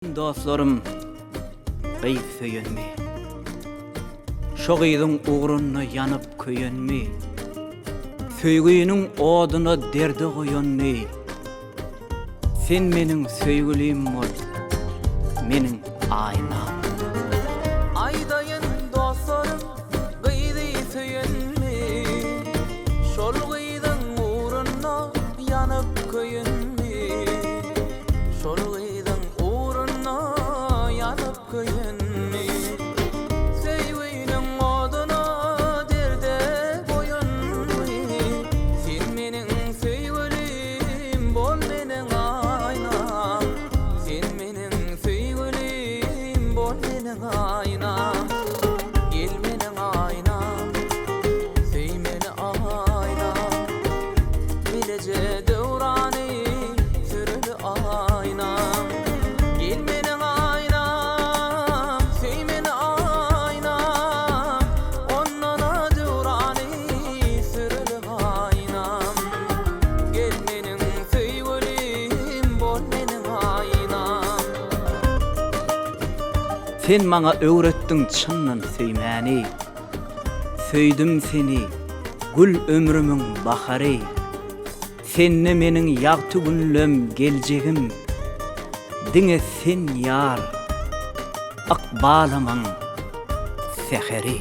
Dostlarım, gıyp söyönme. Şo gıydyň ugruna yanıp köýenme. Söýgüniň oduna derdi goýanmy. Sen meniň söýgülim bol, meniň aýnam. Aýdaýyn dostlarym, gıydy söyönme. Şol gıydyň ugruna yanıp köýenme. Şol gıydyň ugruna yanıp köýenme. Söýgüniň oduna derde goýanmy. Sen meniň söýgülim bol, meniň aýnam. Sen meniň söýgülim bol, meniň aýnam. Gel meniň aýnam, söý meni aýnam. Bilece döwrany süreli aýnam. Gel meniň aýnam, söý meni aýnam. Onnana döwrany süreli aýnam. Gel meniň söýgülim bol, meniň aýnam. Sen maňa öwretdiň çynnan söýmäni. Söýdüm seni, gül ömrümüň bahary. Senni meniň ýagty günlem geljegim. Diňe sen ýar, akbalamaň seheri.